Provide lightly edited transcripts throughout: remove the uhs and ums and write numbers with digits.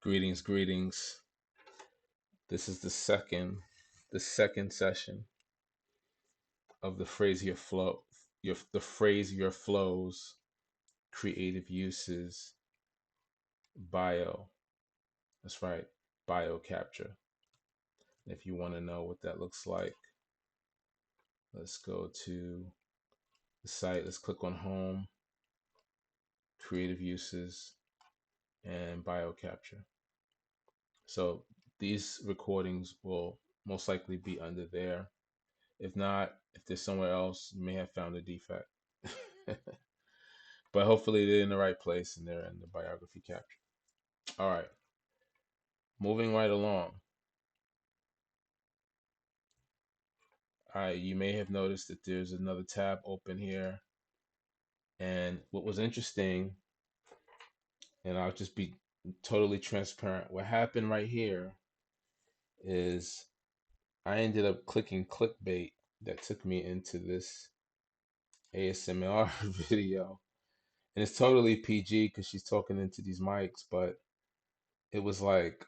Greetings, greetings. This is the second session of the phrase your flow, the phrase your flows, creative uses, bio. That's right, bio capture. If you want to know what that looks like, let's go to the site. Let's click on home, creative uses, and bio capture. So these recordings will most likely be under there. If not, if they're somewhere else, you may have found a defect. But hopefully they're in the right place and they're in the biography capture. All right, moving right along. All right, you may have noticed that there's another tab open here. And what was interesting, and I'll just be totally transparent, what happened right here is I ended up clicking clickbait that took me into this ASMR video. And it's totally PG because she's talking into these mics, but it was like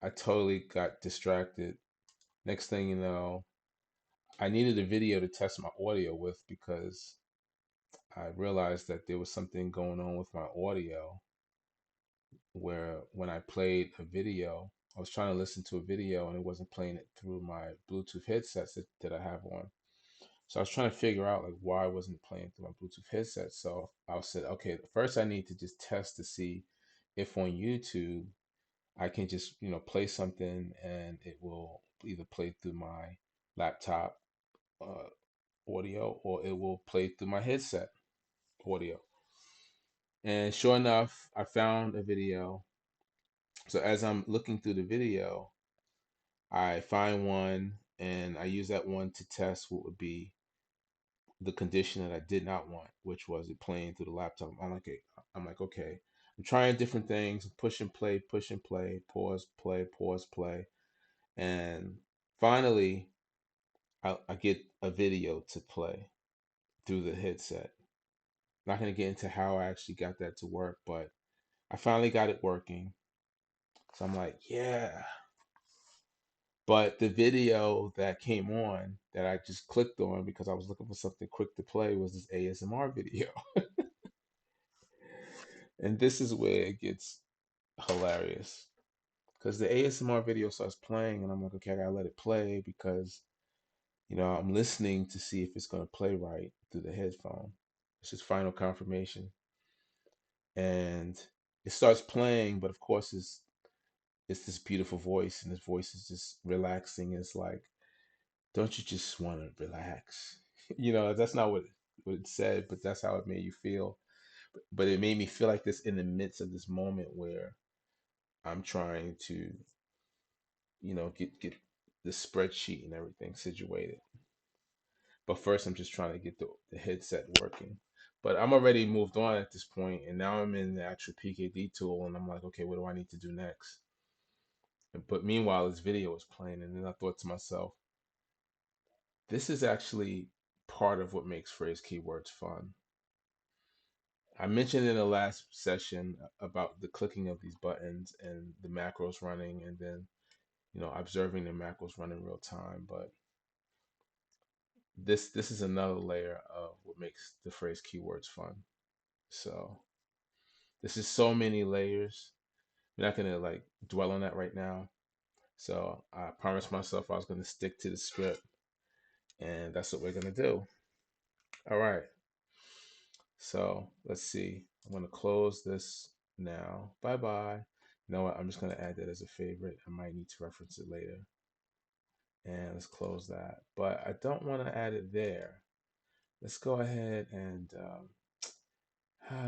I totally got distracted. Next thing you know, I needed a video to test my audio with because I realized that there was something going on with my audio where when I played a video, I was trying to listen to a video and it wasn't playing it through my Bluetooth headsets that I have on. So I was trying to figure out like why I wasn't playing through my Bluetooth headset. So I said, okay, first I need to just test to see if on YouTube I can just, play something and it will either play through my laptop uh, audio or it will play through my headset audio. And sure enough, I found a video. So as I'm looking through the video, I find one and I use that one to test what would be the condition that I did not want, which was it playing through the laptop. I'm like, okay, I'm trying different things, push and play, pause, play. And finally, I get a video to play through the headset. Not going to get into how I actually got that to work, but I finally got it working. So I'm like, yeah. But the video that came on that I just clicked on because I was looking for something quick to play was this ASMR video. And this is where it gets hilarious because the ASMR video starts playing, and I'm like, okay, I gotta let it play because I'm listening to see if it's gonna play right through the headphone. It's just final confirmation, and it starts playing, but of course it's this beautiful voice, and this voice is just relaxing. It's like, don't you just want to relax? That's not what it said, but that's how it made you feel. But it made me feel like this in the midst of this moment where I'm trying to, get the spreadsheet and everything situated. But first, I'm just trying to get the headset working. But I'm already moved on at this point, and now I'm in the actual PKD tool, and I'm like, okay, what do I need to do next? But meanwhile, this video was playing, and then I thought to myself, this is actually part of what makes phrase keywords fun. I mentioned in the last session about the clicking of these buttons and the macros running, and then observing the macros run in real time. But this is another layer of what makes the phrase keywords fun. So this is so many layers. I'm not gonna like dwell on that right now. So I promised myself I was gonna stick to the script, and that's what we're gonna do. All right. So let's see. I'm gonna close this now. Bye bye. You know what? I'm just gonna add that as a favorite. I might need to reference it later. And let's close that. But I don't want to add it there. Let's go ahead and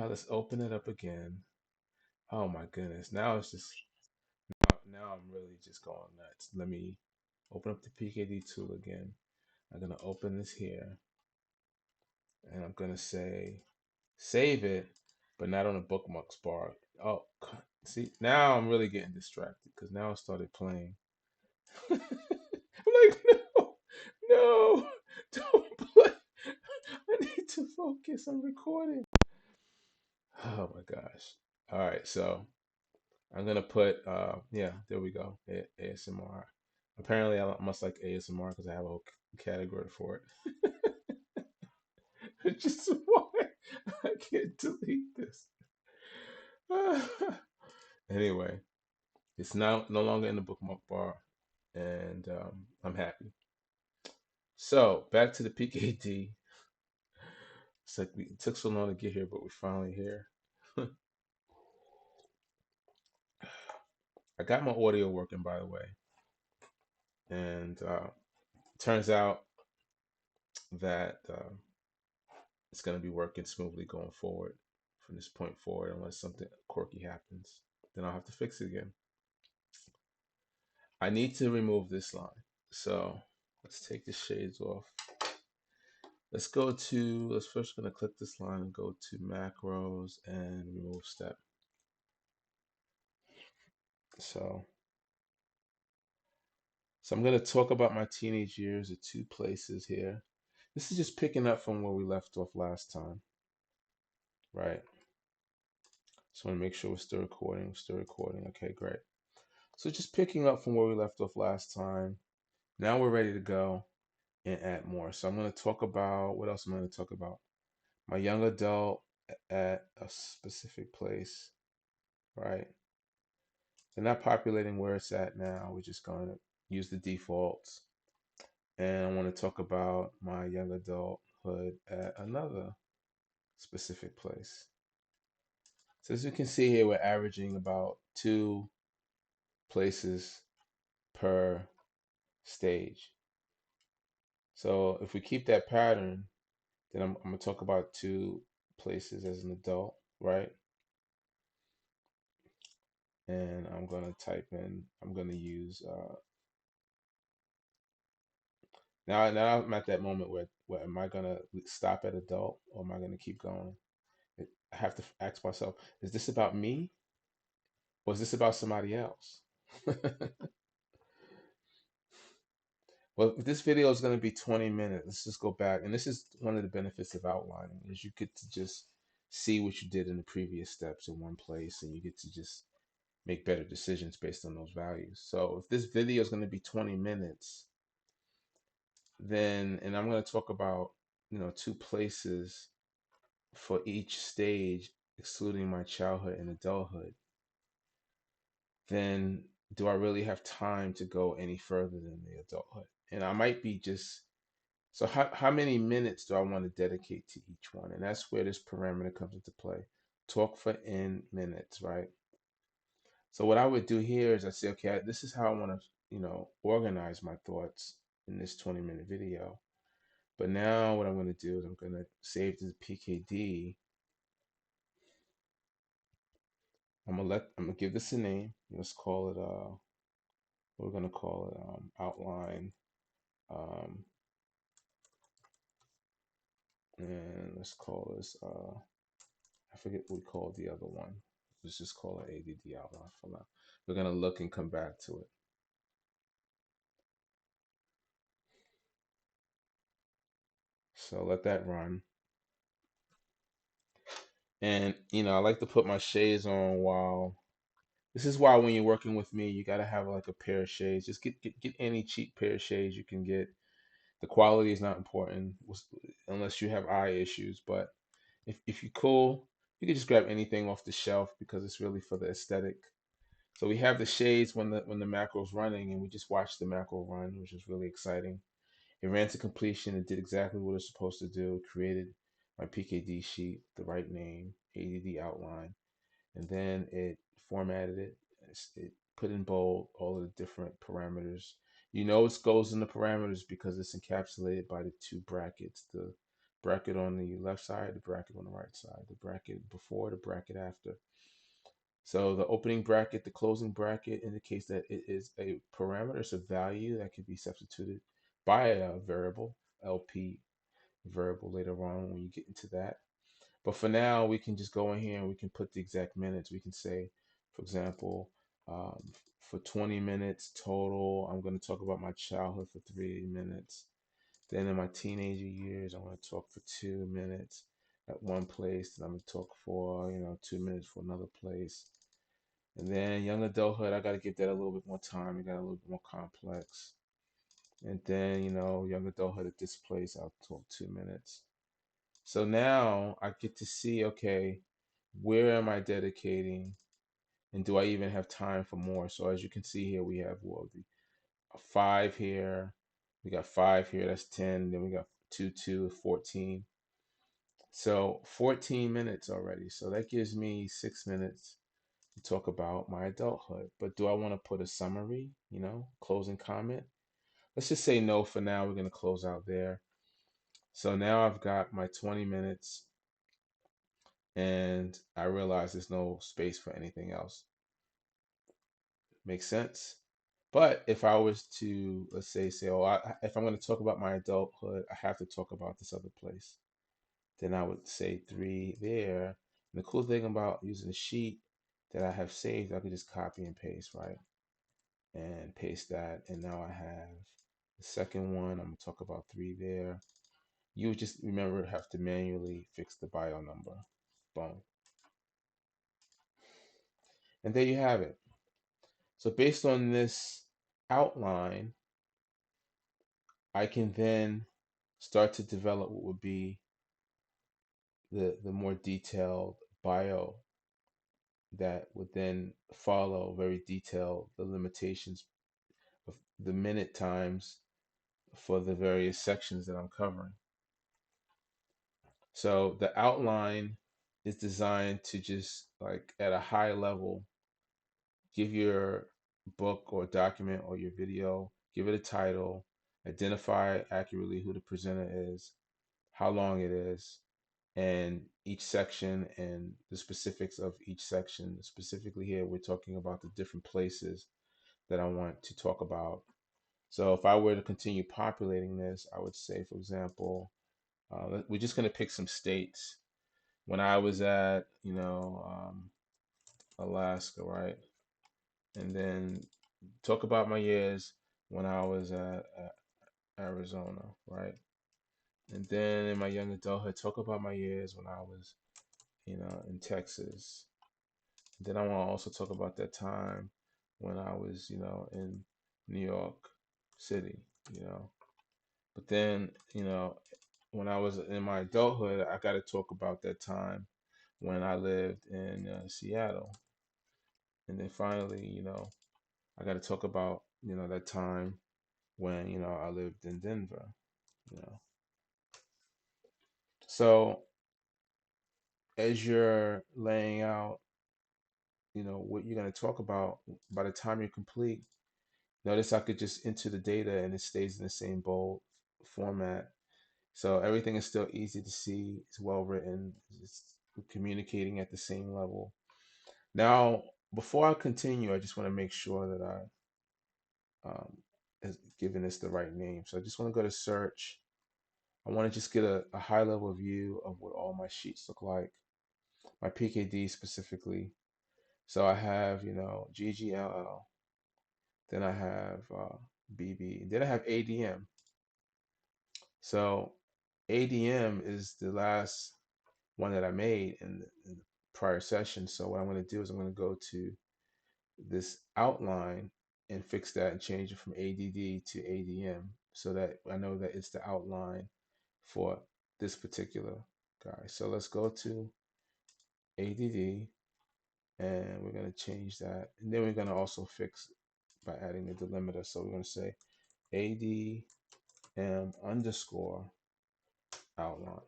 let's open it up again. Oh my goodness. Now I'm really just going nuts. Let me open up the PKD tool again. I'm gonna open this here and I'm gonna say save it, but not on a bookmarks bar. Oh, see, now I'm really getting distracted because now it started playing. I'm like, no, no, don't play. I need to focus. I'm recording. Oh my gosh. All right, so I'm gonna put yeah, there we go. ASMR. Apparently, I must like ASMR because I have a whole category for it. Which is why I can't delete this. Anyway, it's now no longer in the bookmark bar, and I'm happy. So back to the PKD. It's like it took so long to get here, but we're finally here. I got my audio working, by the way, and turns out that it's going to be working smoothly going forward from this point forward, unless something quirky happens. Then I'll have to fix it again. I need to remove this line. So let's take the shades off. Let's go to, let's first going to click this line and go to macros and remove step. So, so I'm going to talk about my teenage years at two places here. This is just picking up from where we left off last time, right? Just want to make sure we're still recording. We're still recording. Okay, great. So just picking up from where we left off last time. Now we're ready to go and add more. So I'm going to talk about, what else am I going to talk about? My young adult at a specific place, right? They're not populating where it's at now. We're just going to use the defaults. And I want to talk about my young adulthood at another specific place. So as you can see here, we're averaging about 2 places per stage. So if we keep that pattern, then I'm gonna talk about 2 places as an adult, right? And I'm gonna type in, I'm gonna use now I'm at that moment where am I gonna stop at adult or am I gonna keep going? I have to ask myself, is this about me or is this about somebody else? Well, this video is going to be 20 minutes. Let's just go back. And this is one of the benefits of outlining is you get to just see what you did in the previous steps in one place and you get to just make better decisions based on those values. So if this video is going to be 20 minutes, then, and I'm going to talk about, 2 places for each stage, excluding my childhood and adulthood, then do I really have time to go any further than the adulthood? And I might be just, so how many minutes do I want to dedicate to each one? And that's where this parameter comes into play. Talk for n minutes, right? So what I would do here is I say, okay, this is how I want to, organize my thoughts in this 20-minute video. But now what I'm going to do is I'm going to save the PKD. I'm gonna give this a name. Let's call it we're gonna call it outline. Um, and let's call this I forget what we called the other one. Let's just call it ADD outline for now. We're gonna look and come back to it. So let that run. And I like to put my shades on while this is why when you're working with me, you gotta have like a pair of shades. Just get any cheap pair of shades you can get. The quality is not important unless you have eye issues, but if you're cool, you can just grab anything off the shelf because it's really for the aesthetic. So we have the shades when the macro's running, and we just watched the macro run, which is really exciting. It ran to completion. It did exactly what it's supposed to do. It created my PKD sheet, the right name, ADD outline, and then it formatted it. It put in bold all of the different parameters. It goes in the parameters because it's encapsulated by the 2 brackets, the bracket on the left side, the bracket on the right side, the bracket before, the bracket after. So the opening bracket, the closing bracket indicates that it is a parameter, it's a value that can be substituted by a variable, LP variable later on when you get into that. But for now, we can just go in here and we can put the exact minutes. We can say, for example, for 20 minutes total, I'm going to talk about my childhood for 3 minutes. Then in my teenager years, I'm going to talk for 2 minutes at one place. Then I'm going to talk for, 2 minutes for another place. And then young adulthood, I got to give that a little bit more time. It got a little bit more complex. And then, young adulthood at this place, I'll talk 2 minutes. So now I get to see, okay, where am I dedicating? And do I even have time for more? So as you can see here, we have five here. We got five here, that's 10. Then we got two, 14. So 14 minutes already. So that gives me 6 minutes to talk about my adulthood. But do I want to put a summary, closing comment? Let's just say no for now. We're going to close out there. So now I've got my 20 minutes and I realize there's no space for anything else. Makes sense? But if I was to, let's say, oh, if I'm going to talk about my adulthood, I have to talk about this other place. Then I would say three there. And the cool thing about using a sheet that I have saved, I could just copy and paste, right? And paste that. And now I have the second one. I'm going to talk about three there. You would just remember have to manually fix the bio number. Boom. And there you have it. So based on this outline, I can then start to develop what would be the more detailed bio that would then follow very detailed the limitations of the minute times for the various sections that I'm covering. So the outline is designed to just like at a high level give your book or document or your video, give it a title, identify accurately who the presenter is, how long it is, and each section and the specifics of each section. Specifically here, we're talking about the different places that I want to talk about. So if I were to continue populating this, I would say, for example, we're just going to pick some states. When I was at, Alaska, right? And then talk about my years when I was at Arizona, right? And then in my young adulthood, talk about my years when I was, in Texas. Then I want to also talk about that time when I was, in New York City, you know. But then, when I was in my adulthood, I got to talk about that time when I lived in Seattle. And then finally, I got to talk about, that time when, I lived in Denver, you know. So as you're laying out, what you're going to talk about, by the time you're complete, notice I could just enter the data and it stays in the same bold format. So everything is still easy to see. It's well written. It's communicating at the same level. Now, before I continue, I just want to make sure that is giving this the right name. So I just want to go to search. I want to just get a high level view of what all my sheets look like, my PKD specifically. So I have, GGLL, then I have BB, then I have ADM. So ADM is the last one that I made in the prior session. So what I'm going to do is I'm going to go to this outline and fix that and change it from ADD to ADM so that I know that it's the outline for this particular guy. So let's go to ADD and we're going to change that. And then we're going to also fix by adding the delimiter. So we're going to say ADM underscore outline.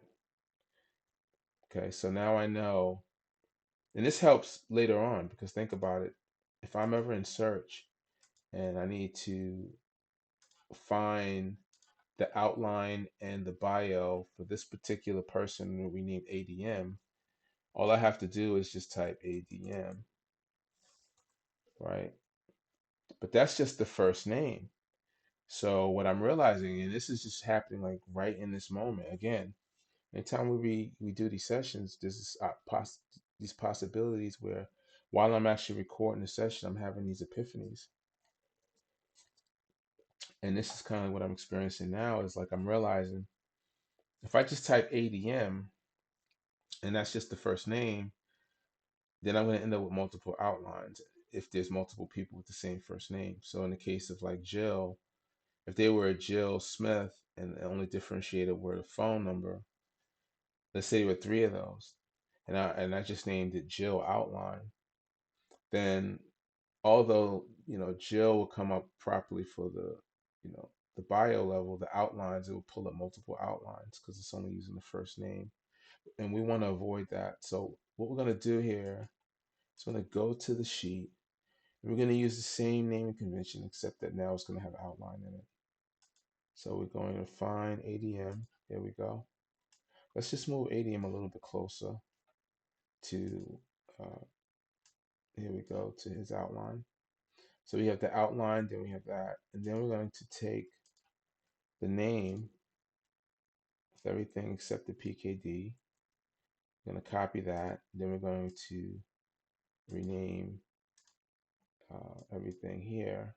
Okay, so now I know, and this helps later on because think about it. If I'm ever in search and I need to find the outline and the bio for this particular person we named ADM, all I have to do is just type ADM, right? But that's just the first name. So what I'm realizing, and this is just happening like right in this moment, again, anytime we do these sessions, there's these possibilities where while I'm actually recording the session, I'm having these epiphanies. And this is kind of what I'm experiencing now is like I'm realizing if I just type ADM and that's just the first name, then I'm going to end up with multiple outlines. if there's multiple people with the same first name. So in the case of like Jill, if they were a Jill Smith and the only differentiator were the phone number, let's say there were three of those, and I just named it Jill Outline, then although Jill will come up properly for the bio level, the outlines, it will pull up multiple outlines because it's only using the first name, and we want to avoid that. So what we're going to do here is we're going to go to the sheet, and we're going to use the same naming convention, except that now it's going to have outline in it. So we're going to find ADM. There we go. Let's just move ADM a little bit closer to, uh, here we go, to his outline. So we have the outline, then we have that, and then we're going to take the name of everything except the PKD. We're going to copy that. Then we're going to rename everything here.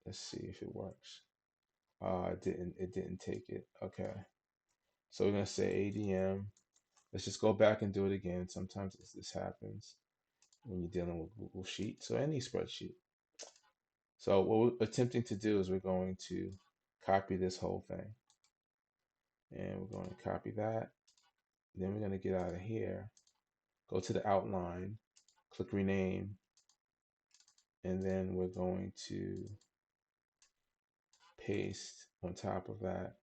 Let's see if it works. It didn't take it. Okay. So we're going to say ADM. Let's just go back and do it again. Sometimes this happens when you're dealing with Google Sheets or any spreadsheet. So what we're attempting to do is we're going to copy this whole thing. And we're going to copy that. Then we're going to get out of here, go to the outline, click rename, and then we're going to paste on top of that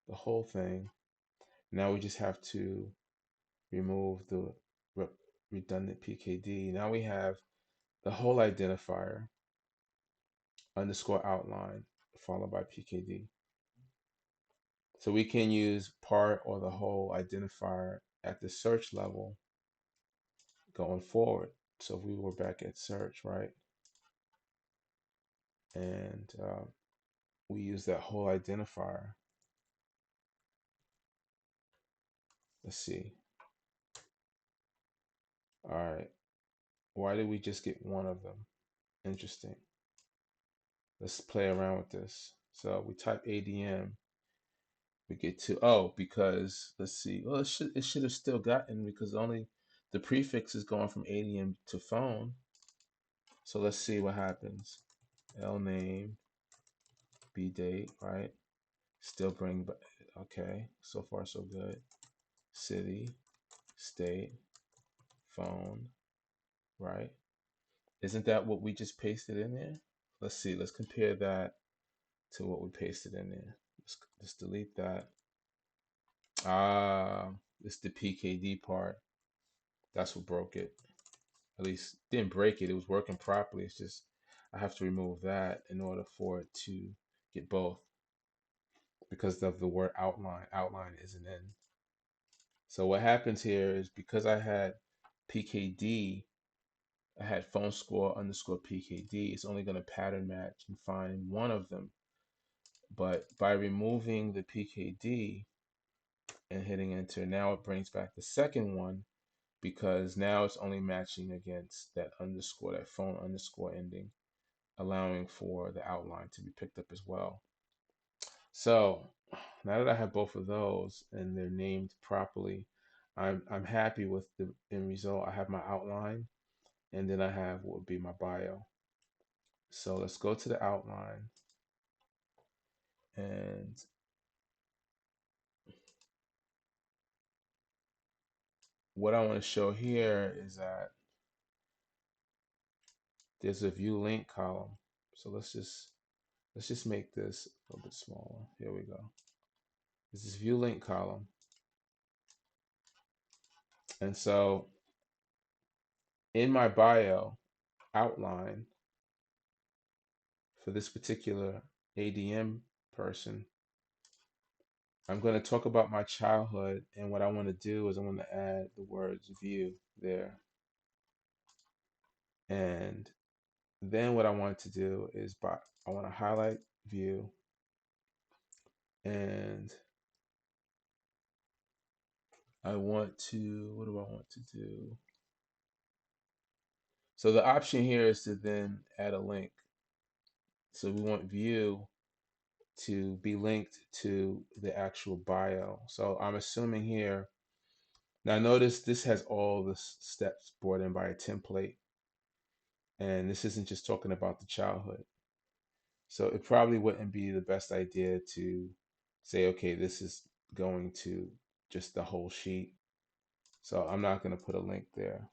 the whole thing. Now we just have to remove the redundant PKD. Now we have the whole identifier underscore outline followed by PKD. So we can use part or the whole identifier at the search level going forward. So if we were back at search, right? And we use that whole identifier. Let's see. All right. Why did we just get one of them? Interesting. Let's play around with this. So we type ADM. We get to, oh, because let's see. Well, it should have still gotten, because only the prefix is going from ADM to phone. So let's see what happens. L name, B date, right? Still bring, okay. So far so good. City, state, phone, right? Isn't that what we just pasted in there? Let's see. Let's compare that to what we pasted in there. Let's delete that. Ah, it's the PKD part. That's what broke it. At least didn't break it. It was working properly. It's just I have to remove that in order for it to get both, because of the word outline. Outline isn't in. So what happens here is because I had PKD, I had phone score underscore PKD. It's only going to pattern match and find one of them. But by removing the PKD and hitting enter, now it brings back the second one, because now it's only matching against that underscore, that phone underscore ending, allowing for the outline to be picked up as well. So now that I have both of those and they're named properly, I'm happy with the end result. I have my outline, and then I have what would be my bio. So let's go to the outline, and what I want to show here is that there's a view link column. So let's just make this a little bit smaller. Here we go. This is view link column. And so in my bio outline for this particular ADM person, I'm going to talk about my childhood, and what I want to do is I want to add the words view there. And then what I want to do is I want to highlight view, and I want to, what do I want to do? So the option here is to then add a link. So we want view to be linked to the actual bio. So I'm assuming here, now notice this has all the steps brought in by a template. And this isn't just talking about the childhood. So it probably wouldn't be the best idea to say, okay, this is going to just the whole sheet. So I'm not going to put a link there.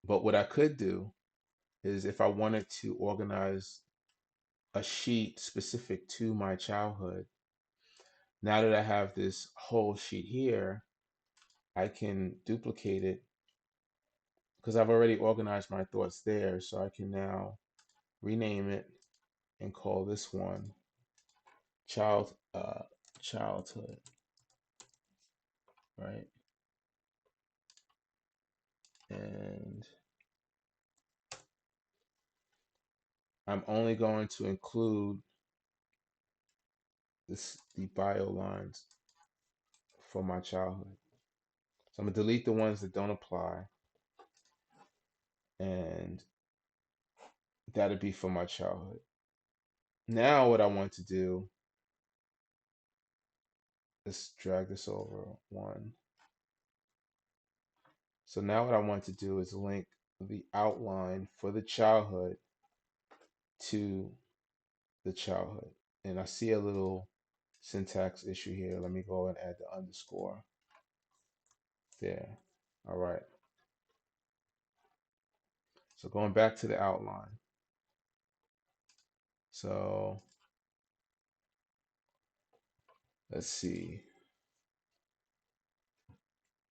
But what I could do is if I wanted to organize a sheet specific to my childhood, now that I have this whole sheet here, I can duplicate it because I've already organized my thoughts there. So I can now rename it and call this one child childhood, right? And I'm only going to include the bio lines for my childhood. So I'm gonna delete the ones that don't apply, and that'll be for my childhood. Now what I want to do is drag this over one. So now what I want to do is link the outline for the childhood to the childhood. And I see a little syntax issue here. Let me go and add the underscore there. All right. So going back to the outline. So let's see.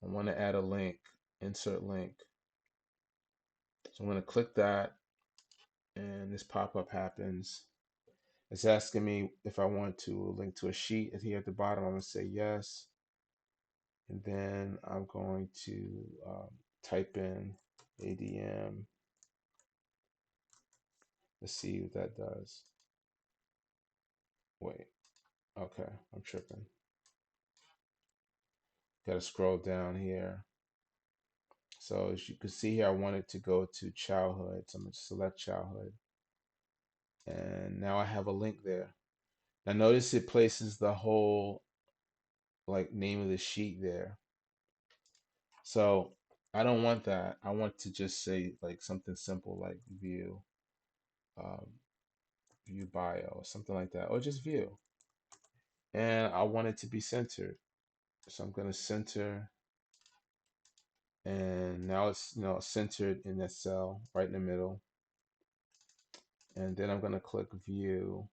I want to add a link, insert link. So I'm going to click that and this pop-up happens. It's asking me if I want to link to a sheet here at the bottom. I'm going to say yes. And then I'm going to type in ADM. Let's see what that does. Wait, okay, I'm tripping. Got to scroll down here. So as you can see here, I wanted to go to childhood. So I'm going to select childhood. And now I have a link there. Now notice it places the whole like name of the sheet there. So I don't want that. I want to just say like something simple like um, view bio or something like that, or just view. And I want it to be centered. So I'm going to center, and now it's centered in that cell right in the middle. And then I'm going to click view.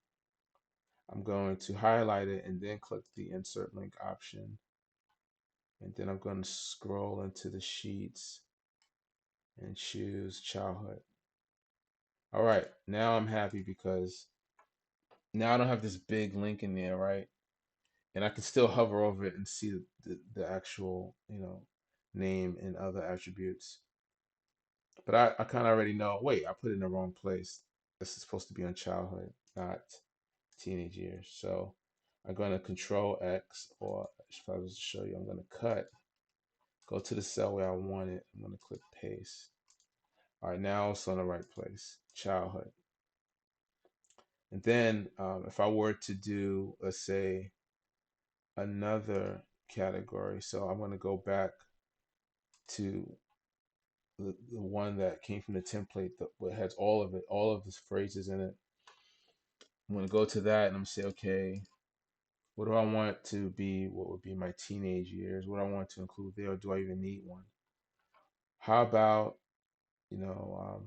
I'm going to highlight it and then click the insert link option. And then I'm going to scroll into the sheets and choose childhood. All right, now I'm happy because now I don't have this big link in there, right? And I can still hover over it and see the actual, name and other attributes. But I kind of already know, wait, I put it in the wrong place. This is supposed to be on childhood, not teenage years. So I'm going to Control X, or if I was to show you, I'm going to cut, go to the cell where I want it. I'm going to click paste. All right, now it's on the right place, childhood. And then if I were to do, let's say, another category, so I'm going to go back to the one that came from the template that has all of it, all of the phrases in it. I'm going to go to that and I'm going to say, okay, what do I want to be? What would be my teenage years? What do I want to include there? Or do I even need one? How about, you know,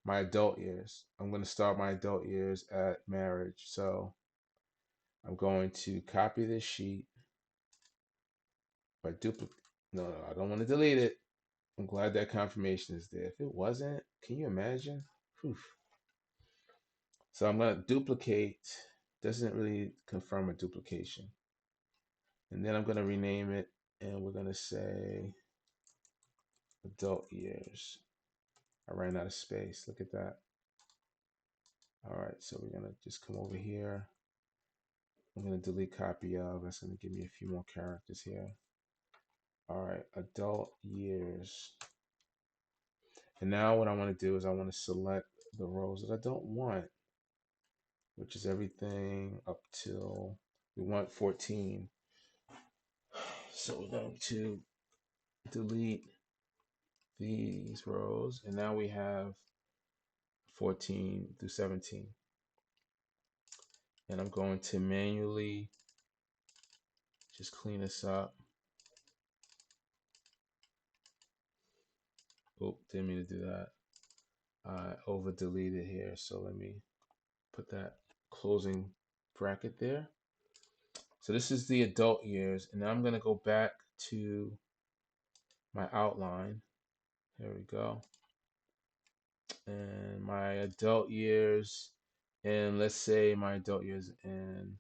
my adult years? I'm going to start my adult years at marriage. So I'm going to copy this sheet by duplicate. No, I don't want to delete it. I'm glad that confirmation is there. If it wasn't, can you imagine? Whew. So I'm going to duplicate. Doesn't really confirm a duplication. And then I'm going to rename it, and we're going to say adult years. I ran out of space. Look at that. All right, so we're going to just come over here. I'm going to delete copy of. That's going to give me a few more characters here. All right, adult years. And now what I want to do is I want to select the rows that I don't want, which is everything up till we want 14. So we're going to delete these rows, and now we have 14 through 17. And I'm going to manually just clean this up. Oh, didn't mean to do that. I over deleted here, so let me put that closing bracket there. So this is the adult years, and now I'm going to go back to my outline. There we go. And my adult years, and let's say my adult years in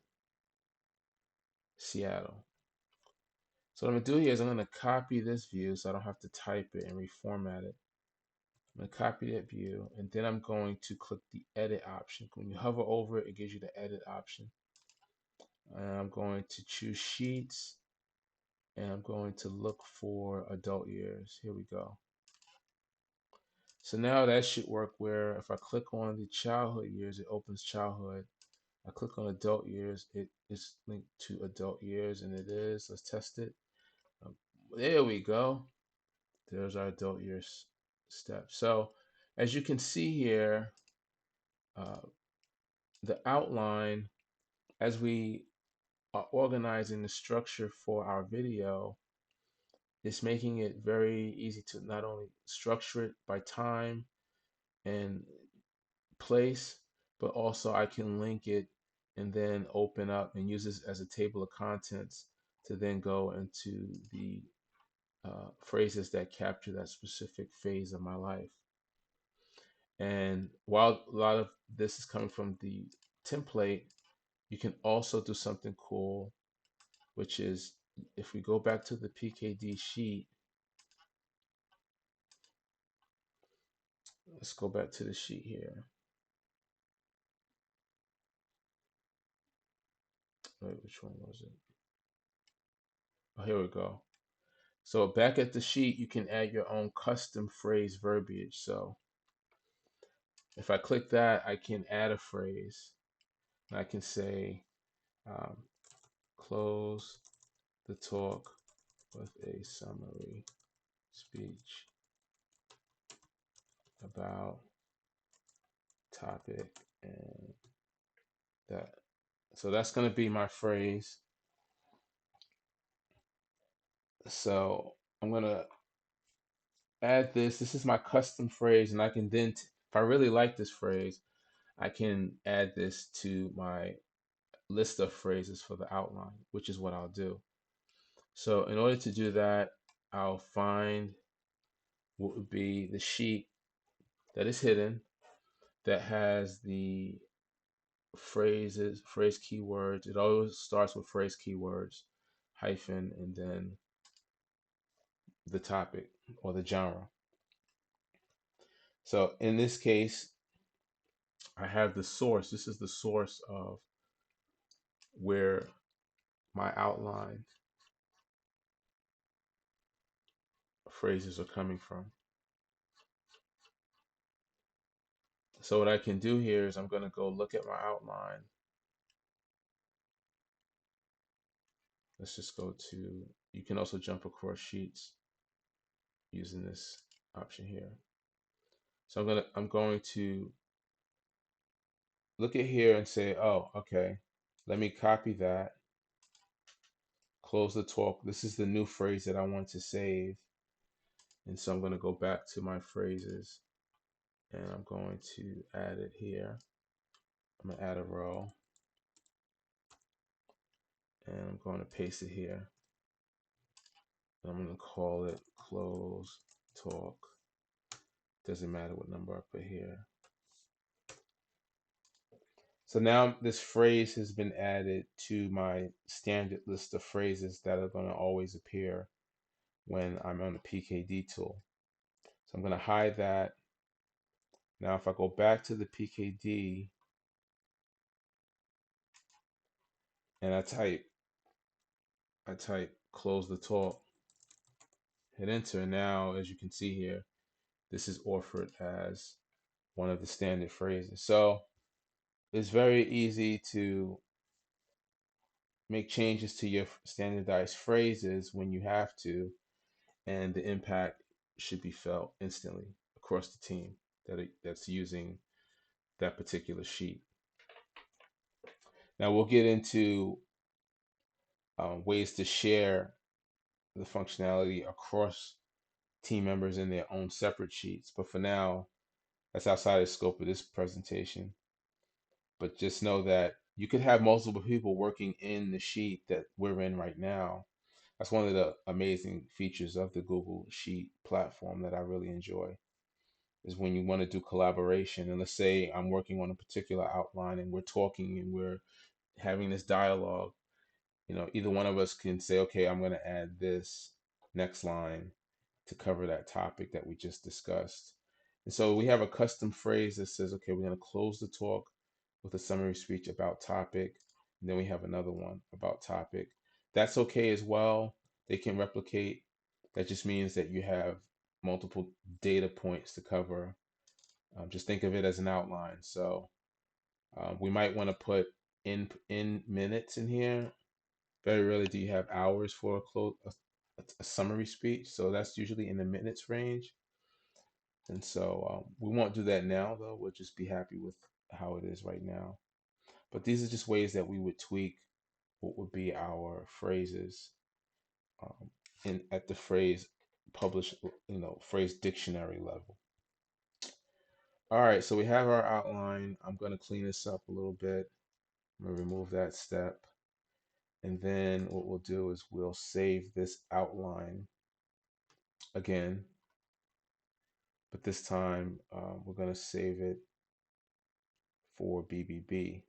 Seattle. So what I'm going to do here is I'm going to copy this view so I don't have to type it and reformat it. I'm going to copy that view, and then I'm going to click the edit option. When you hover over it, it gives you the edit option. And I'm going to choose sheets, and I'm going to look for adult years. Here we go. So now that should work where if I click on the childhood years, it opens childhood. I click on adult years, it is linked to adult years, and it is. Let's test it. There we go. There's our adult years step. So as you can see here, uh, the outline, as we are organizing the structure for our video, is making it very easy to not only structure it by time and place, but also I can link it and then open up and use this as a table of contents to then go into the phrases that capture that specific phase of my life. And while a lot of this is coming from the template, you can also do something cool, which is if we go back to the PKD sheet, let's go back to the sheet here. Wait, which one was it? Oh, here we go. So back at the sheet, you can add your own custom phrase verbiage. So if I click that, I can add a phrase. I can say, close the talk with a summary speech about topic and that. So that's going to be my phrase. So I'm going to add this. This is my custom phrase, and I can then, if I really like this phrase, I can add this to my list of phrases for the outline, which is what I'll do. So in order to do that, I'll find what would be the sheet that is hidden that has the phrases, phrase keywords. It always starts with phrase keywords, hyphen, and then the topic or the genre. So in this case, I have the source. This is the source of where my outline phrases are coming from. So what I can do here is I'm going to go look at my outline. Let's just go to, you can also jump across sheets using this option here. So I'm going to look at here and say, oh, okay, let me copy that, close the talk. This is the new phrase that I want to save. And so I'm going to go back to my phrases and I'm going to add it here. I'm going to add a row and I'm going to paste it here. And I'm going to call it close talk. Doesn't matter what number I put here. So now this phrase has been added to my standard list of phrases that are going to always appear when I'm on the PKD tool. So I'm going to hide that. Now if I go back to the PKD and I type close the talk, hit enter, and now as you can see here, this is offered as one of the standard phrases. So it's very easy to make changes to your standardized phrases when you have to, and the impact should be felt instantly across the team that's using that particular sheet. Now we'll get into ways to share the functionality across team members in their own separate sheets. But for now, that's outside the scope of this presentation. But just know that you could have multiple people working in the sheet that we're in right now. That's one of the amazing features of the Google Sheet platform that I really enjoy, is when you want to do collaboration. And let's say I'm working on a particular outline and we're talking and we're having this dialogue. Either one of us can say, okay, I'm going to add this next line to cover that topic that we just discussed. And so we have a custom phrase that says, okay, we're going to close the talk with a summary speech about topic. And then we have another one about topic. That's okay as well. They can replicate. That just means that you have multiple data points to cover. Just think of it as an outline. So we might want to put in minutes in here. Very rarely do you have hours for a summary speech, so that's usually in the minutes range. And so we won't do that now, though. We'll just be happy with how it is right now. But these are just ways that we would tweak what would be our phrases um, in at the phrase publish, phrase dictionary level. All right, so we have our outline. I'm going to clean this up a little bit. I'm going to remove that step. And then what we'll do is we'll save this outline again, but this time we're going to save it for BBB,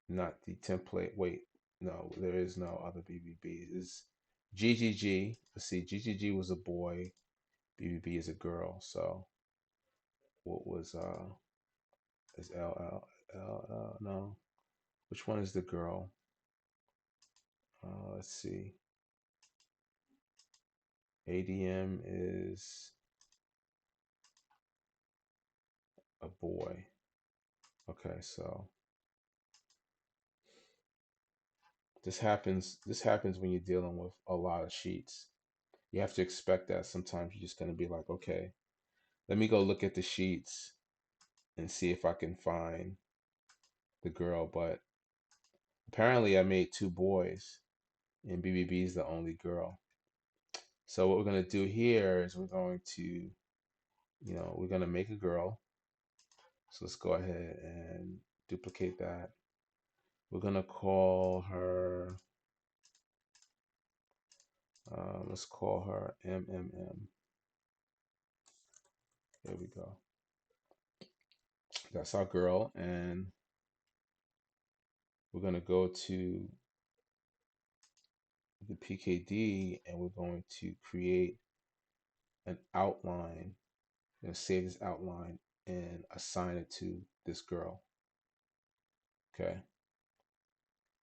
not the template. Wait, no, there is no other BBB. It's GGG. Let's see, GGG was a boy, BBB is a girl. So what was is LL? No, which one is the girl? Let's see. ADM is a boy. Okay, so this happens when you're dealing with a lot of sheets. You have to expect that sometimes you're just going to be like, okay, let me go look at the sheets and see if I can find the girl. But apparently I made two boys and BBB is the only girl. So what we're going to do here is we're going to make a girl. So let's go ahead and duplicate that. We're going to call her, let's call her MMM. There we go. That's our girl. And we're going to go to the PKD and we're going to create an outline. I'm going to save this outline and assign it to this girl. Okay.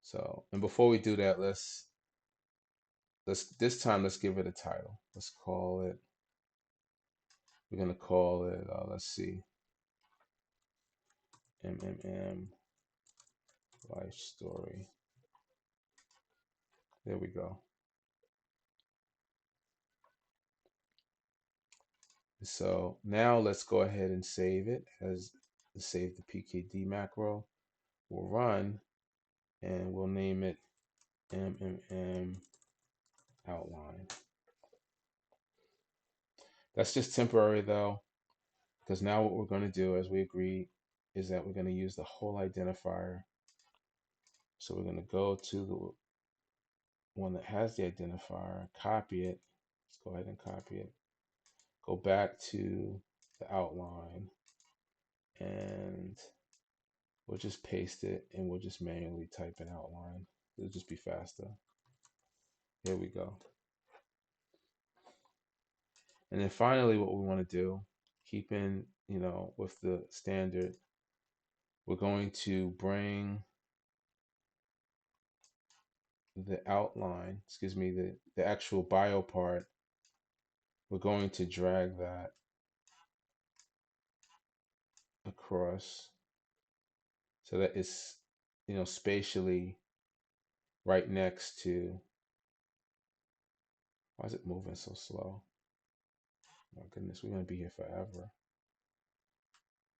So, and before we do that, let's this time let's give it a title. Let's call it. We're gonna call it. Let's see. MMM life story. There we go. So now let's go ahead and save it as save the PKD macro. We'll run and we'll name it MMM outline. That's just temporary though, because now what we're going to do, as we agreed, is that we're going to use the whole identifier. So we're going to go to the one that has the identifier, copy it. Let's go ahead and copy it. Go back to the outline and we'll just paste it and we'll just manually type an outline. It'll just be faster. Here we go. And then finally, what we want to do, keeping, with the standard, we're going to bring the outline, excuse me, the actual bio part, we're going to drag that across so that it's, spatially right next to Why is it moving so slow? My goodness, we're gonna be here forever.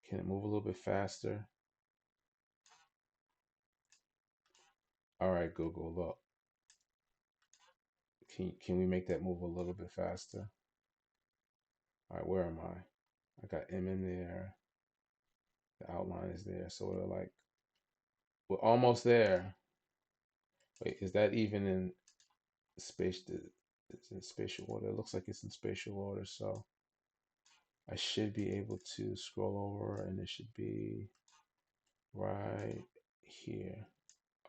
Can it move a little bit faster? All right, Google, look. Can we make that move a little bit faster? All right, where am I? I got M in there. The outline is there. So we're like, we're almost there. Wait, is that even in space? It's in spatial order. It looks like it's in spatial order. So I should be able to scroll over and it should be right here.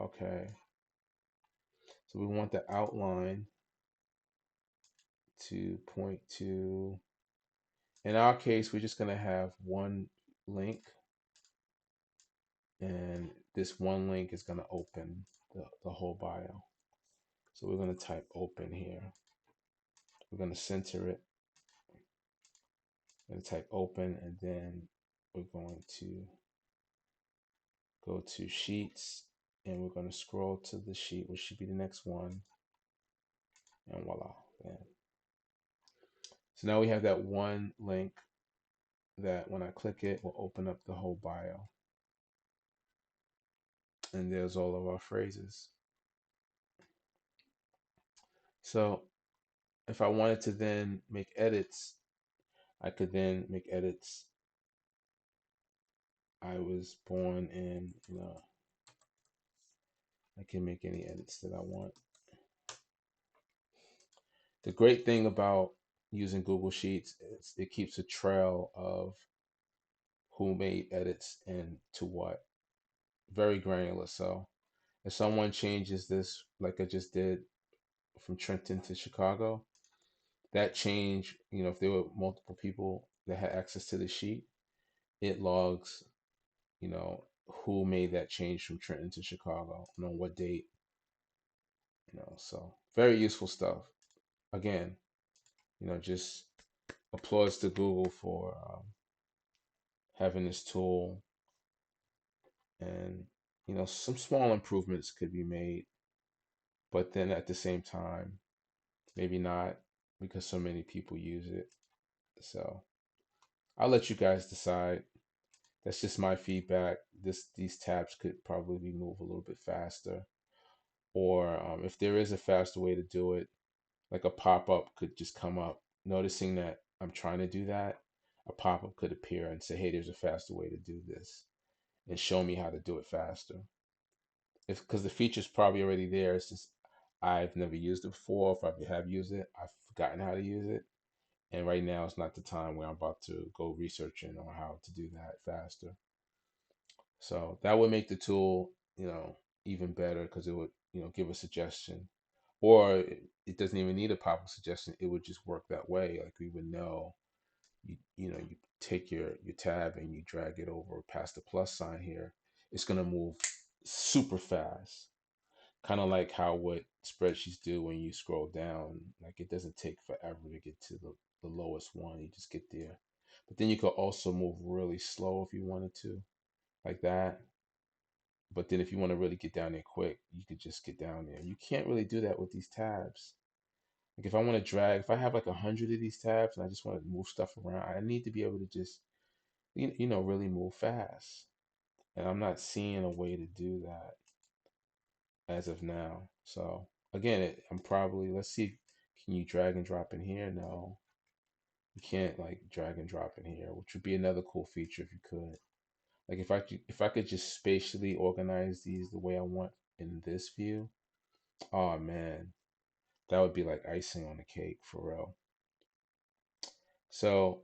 Okay. So we want the outline to point to, in our case, we're just going to have one link, and this one link is going to open the whole bio. So we're going to type open here. We're going to center it. We're going to type open, and then we're going to go to sheets, and we're going to scroll to the sheet, which should be the next one, and voila. Bam. So now we have that one link that when I click it will open up the whole bio. And there's all of our phrases. So if I wanted to then make edits, I could then make edits. I was born in, I can make any edits that I want. The great thing about using Google Sheets is it keeps a trail of who made edits and to what. Very granular. So if someone changes this, like I just did from Trenton to Chicago, that change, if there were multiple people that had access to the sheet, it logs, who made that change from Trenton to Chicago and on what date, so very useful stuff. Again, just applause to Google for having this tool, and some small improvements could be made, but then at the same time, maybe not, because so many people use it. So I'll let you guys decide. That's just my feedback. These tabs could probably move a little bit faster, or if there is a faster way to do it, like a pop-up could just come up. Noticing that I'm trying to do that, a pop-up could appear and say, "Hey, there's a faster way to do this," and show me how to do it faster. If because the feature's probably already there, it's just I've never used it before. If I have used it, I've forgotten how to use it, and right now it's not the time where I'm about to go researching on how to do that faster. So that would make the tool, even better because it would, give a suggestion. Or it doesn't even need a pop-up suggestion. It would just work that way. Like we would know, you take your tab and you drag it over past the plus sign here. It's gonna move super fast. Kind of like how what spreadsheets do when you scroll down. Like it doesn't take forever to get to the lowest one. You just get there. But then you could also move really slow if you wanted to, like that. But then if you want to really get down there quick, you could just get down there. You can't really do that with these tabs. Like if I want to drag, if I have like 100 of these tabs and I just want to move stuff around, I need to be able to just, really move fast. And I'm not seeing a way to do that as of now. So again, I'm probably, let's see, can you drag and drop in here? No, you can't like drag and drop in here, which would be another cool feature if you could. Like if I could just spatially organize these the way I want in this view, oh man, that would be like icing on the cake for real. So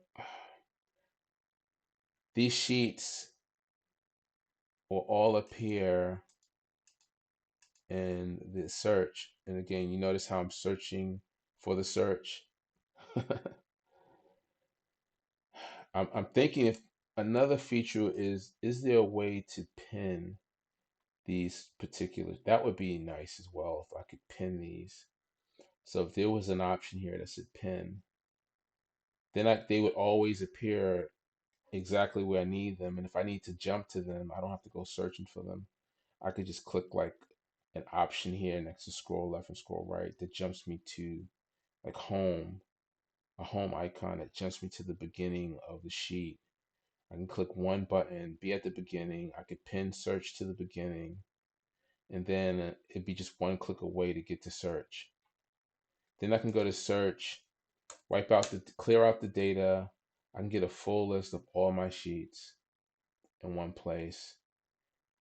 these sheets will all appear in the search. And again, you notice how I'm searching for the search. I'm thinking if another feature is there a way to pin these particular, that would be nice as well if I could pin these. So if there was an option here that said pin, then they would always appear exactly where I need them. And if I need to jump to them, I don't have to go searching for them. I could just click like an option here next to scroll left and scroll right that jumps me to like home, a home icon that jumps me to the beginning of the sheet. I can click one button, be at the beginning. I could pin search to the beginning, and then it'd be just one click away to get to search. Then I can go to search, clear out the data. I can get a full list of all my sheets in one place.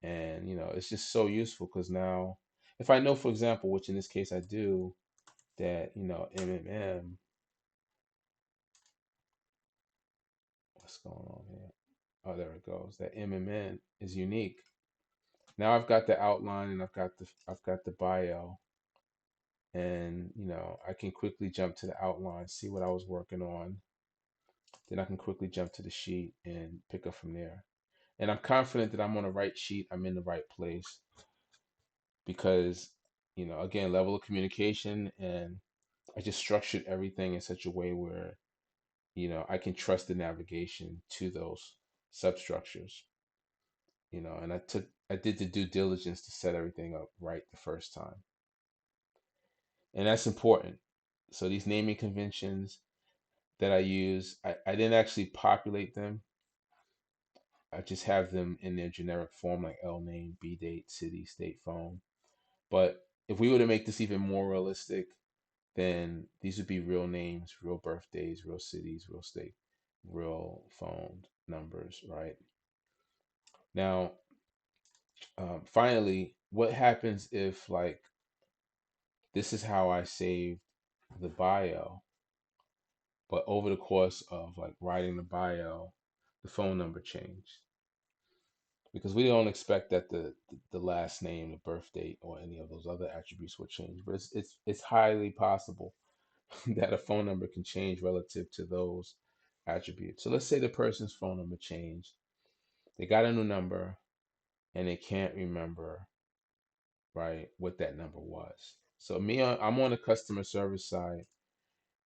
And, it's just so useful because now, if I know, for example, which in this case I do, that, MMM, what's going on here? Oh, there it goes. That MMN is unique. Now I've got the outline and I've got the bio, and I can quickly jump to the outline, see what I was working on. Then I can quickly jump to the sheet and pick up from there. And I'm confident that I'm on the right sheet, I'm in the right place because, again, level of communication, and I just structured everything in such a way where, I can trust the navigation to those substructures, and I did the due diligence to set everything up right the first time. And that's important. So these naming conventions that I use, I didn't actually populate them. I just have them in their generic form, like L name, B date, city, state, phone. But if we were to make this even more realistic, then these would be real names, real birthdays, real cities, real state, real phone numbers, right? Now, finally, what happens if, like, this is how I saved the bio, but over the course of like writing the bio, the phone number changed? Because we don't expect that the last name, the birth date, or any of those other attributes will change, but it's highly possible that a phone number can change relative to those attributes. So let's say the person's phone number changed. They got a new number and they can't remember, right, what that number was. So I'm on the customer service side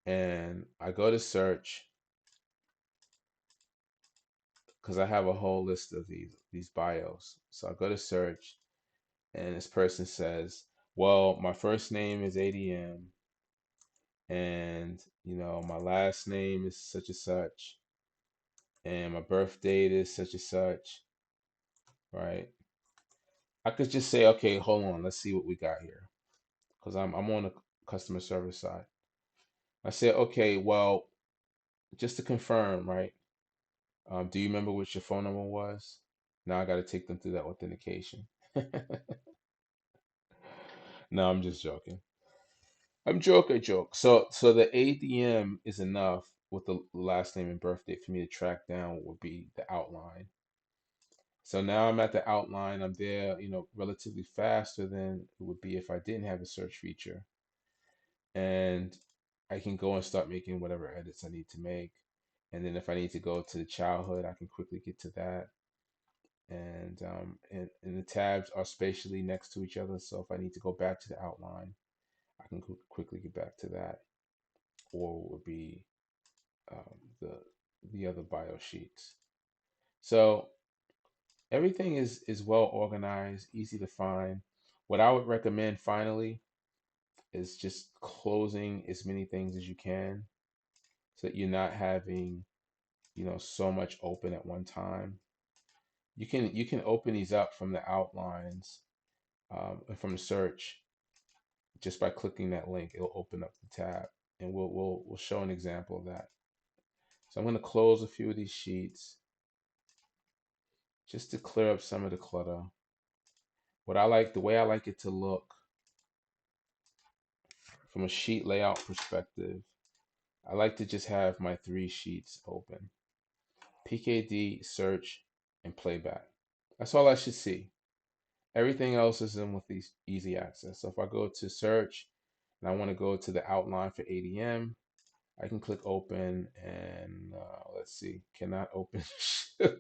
and I go to search because I have a whole list of these bios. So I go to search and this person says, well, my first name is ADM and my last name is such and such and my birth date is such and such, right? I could just say, okay, hold on, let's see what we got here, because I'm on the customer service side. I said, okay, well, just to confirm, right? Do you remember what your phone number was? Now I got to take them through that authentication. No, I'm just joking. I'm joking, joke. So the ADM is enough with the last name and birth date for me to track down what would be the outline. So now I'm at the outline. I'm there, relatively faster than it would be if I didn't have a search feature. And I can go and start making whatever edits I need to make. And then if I need to go to the childhood, I can quickly get to that. And the tabs are spatially next to each other. So if I need to go back to the outline, I can quickly get back to that. Or it would be the other bio sheets. So everything is well organized, easy to find. What I would recommend finally is just closing as many things as you can so that you're not having, so much open at one time. You can open these up from the outlines, and from the search just by clicking that link. It'll open up the tab, and we'll show an example of that. So I'm going to close a few of these sheets just to clear up some of the clutter. The way I like it to look from a sheet layout perspective, I like to just have my three sheets open: PKD, search, and playback. That's all I should see. Everything else is in with these easy access. So if I go to search and I want to go to the outline for ADM, I can click open and let's see, cannot open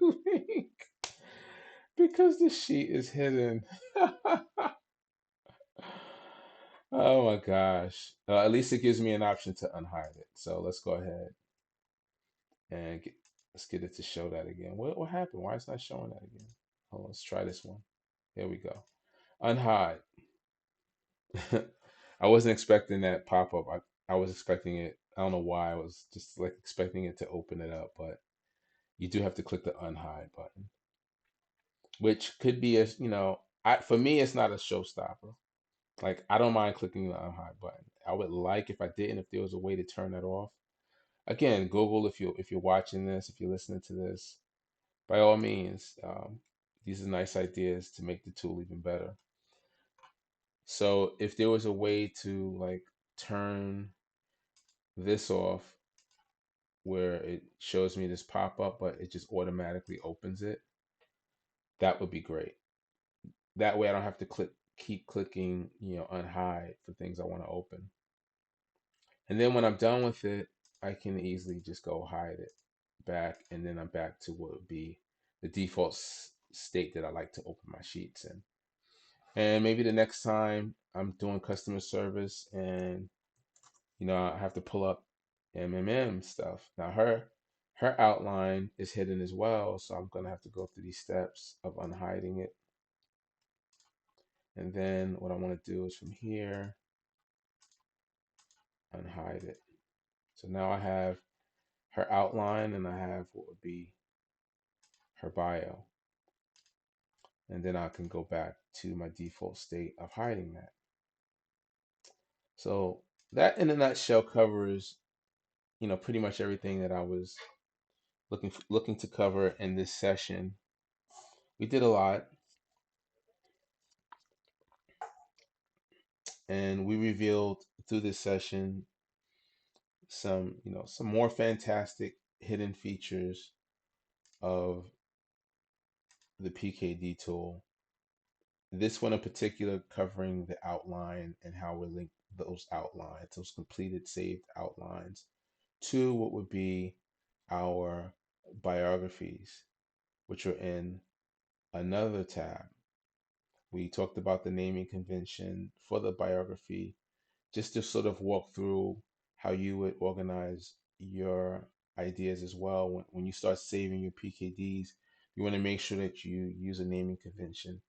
link because the sheet is hidden. Oh my gosh. At least it gives me an option to unhide it. So let's go ahead and let's get it to show that again. What happened? Why is it not showing that again? Hold on, let's try this one. Here we go. Unhide. I wasn't expecting that pop up. I was expecting it. I don't know why. I was just like expecting it to open it up, but you do have to click the unhide button, which could be a, for me, it's not a showstopper. Like, I don't mind clicking the unhide button. I would like if I didn't, if there was a way to turn that off. Again, Google, if you're watching this, if you're listening to this, by all means, these are nice ideas to make the tool even better. So if there was a way to like turn this off where it shows me this pop up, but it just automatically opens it, that would be great. That way I don't have to keep clicking, unhide for things I want to open. And then when I'm done with it, I can easily just go hide it back, and then I'm back to what would be the default state that I like to open my sheets in. And maybe the next time I'm doing customer service and I have to pull up MMM stuff. Now her outline is hidden as well, so I'm gonna have to go through these steps of unhiding it. And then what I want to do is from here, unhide it. So now I have her outline and I have what would be her bio. And then I can go back to my default state of hiding that. So that in a nutshell covers, pretty much everything that I was looking to cover in this session. We did a lot, and we revealed through this session some more fantastic hidden features of the PKD tool. This one in particular covering the outline and how we link those outlines, those completed saved outlines, to what would be our biographies, which are in another tab. We talked about the naming convention for the biography, just to sort of walk through how you would organize your ideas as well. When you start saving your PKDs, you want to make sure that you use a naming convention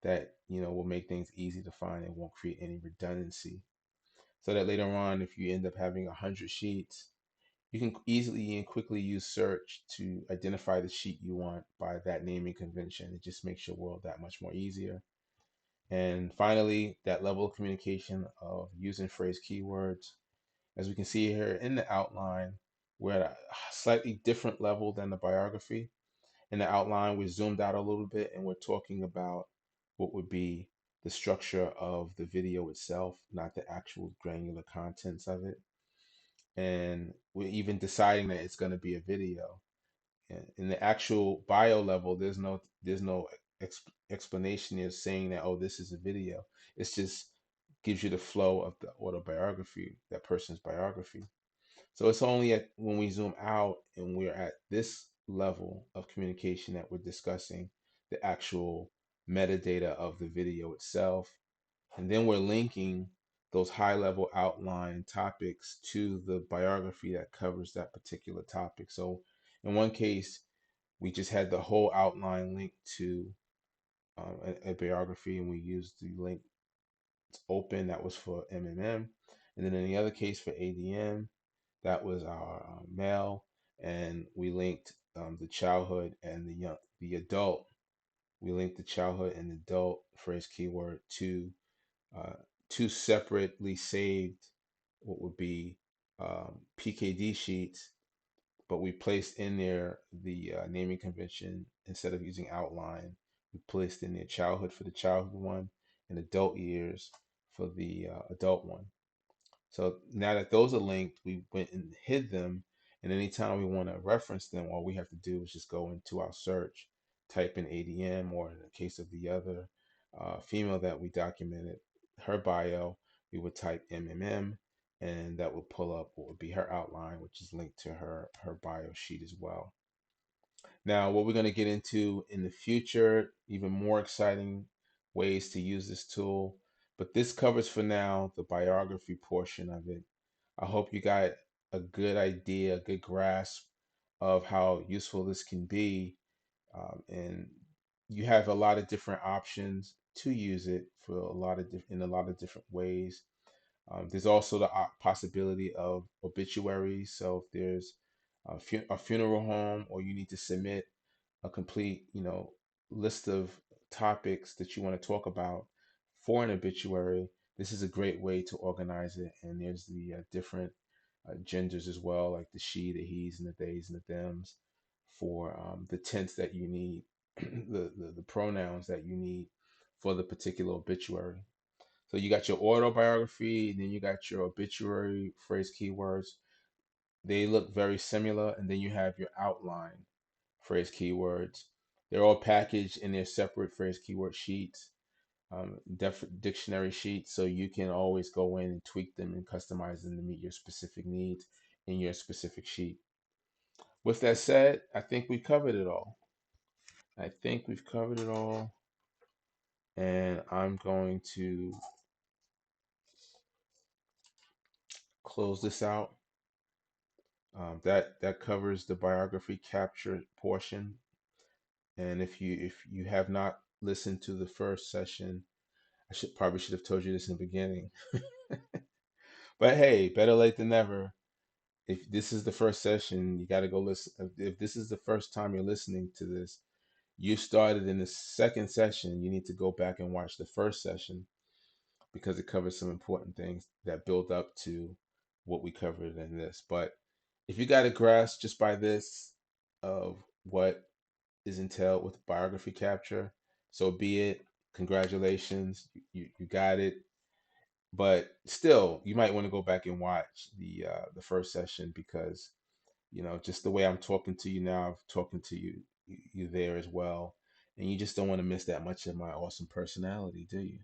that will make things easy to find and won't create any redundancy. So that later on, if you end up having 100 sheets, you can easily and quickly use search to identify the sheet you want by that naming convention. It just makes your world that much more easier. And finally, that level of communication of using phrase keywords. As we can see here in the outline, we're at a slightly different level than the biography. In the outline, we zoomed out a little bit and we're talking about what would be the structure of the video itself, not the actual granular contents of it. And we're even deciding that it's going to be a video. In the actual bio level, there's no explanation is saying that, oh, this is a video. It's just gives you the flow of the autobiography, that person's biography. So it's only when we zoom out and we're at this level of communication that we're discussing the actual metadata of the video itself. And then we're linking those high level outline topics to the biography that covers that particular topic. So in one case, we just had the whole outline linked to a biography, and we used the link open that was for MMM. And then in the other case for ADM, that was our male, and we linked the childhood and the adult. We linked the childhood and adult phrase keyword to uh, two separately saved what would be PKD sheets, but we placed in there the naming convention instead of using outline. We placed in there childhood for the childhood one and adult years for the adult one. So now that those are linked, we went and hid them. And anytime we want to reference them, all we have to do is just go into our search, type in ADM, or in the case of the other female that we documented, her bio, we would type MMM, and that would pull up what would be her outline, which is linked to her bio sheet as well. Now, what we're going to get into in the future, even more exciting ways to use this tool. But this covers for now the biography portion of it. I hope you got a good idea, a good grasp of how useful this can be. And you have a lot of different options to use it for in a lot of different ways. There's also the possibility of obituaries. So if there's a funeral home, or you need to submit a complete, list of topics that you want to talk about for an obituary, this is a great way to organize it. And there's the different genders as well, like the she, the he's, and the theys, and the thems, for the tense that you need, the pronouns that you need for the particular obituary. So you got your autobiography, and then you got your obituary phrase keywords. They look very similar, and then you have your outline phrase keywords. They're all packaged in their separate phrase keyword sheets, dictionary sheets, so you can always go in and tweak them and customize them to meet your specific needs in your specific sheet. With that said, I think we covered it all. I think we've covered it all, and I'm going to close this out. That covers the biography capture portion. And if you have not listened to the first session, I should have told you this in the beginning. But hey, better late than never. If this is the first session, you got to go listen. If this is the first time you're listening to this, you started in the second session. You need to go back and watch the first session, because it covers some important things that build up to what we covered in this. But if you got a grasp just by this of what is entailed with biography capture, so be it. Congratulations, you got it. But still, you might want to go back and watch the first session, because just the way I'm talking to you now, I'm talking to you there as well, and you just don't want to miss that much of my awesome personality, do you?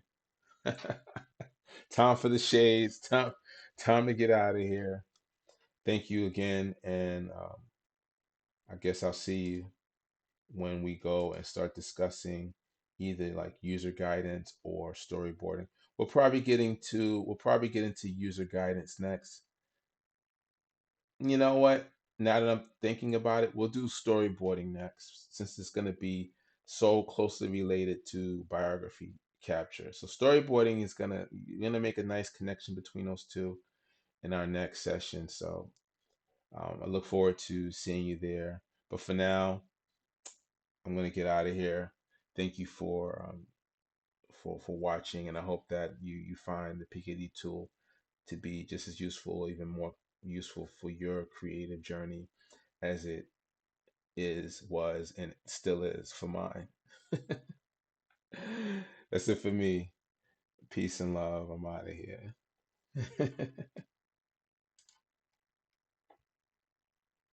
Time for the shades. Time to get out of here. Thank you again, and I guess I'll see you when we go and start discussing either like user guidance or storyboarding. We'll probably get into user guidance next. You know what? Now that I'm thinking about it, we'll do storyboarding next, since it's going to be so closely related to biography capture. So storyboarding is gonna make a nice connection between those two in our next session. So I look forward to seeing you there. But for now, I'm gonna get out of here. Thank you for watching, and I hope that you find the PKD tool to be just as useful, or even more useful for your creative journey as it was, and still is for mine. That's it for me. Peace and love. I'm out of here.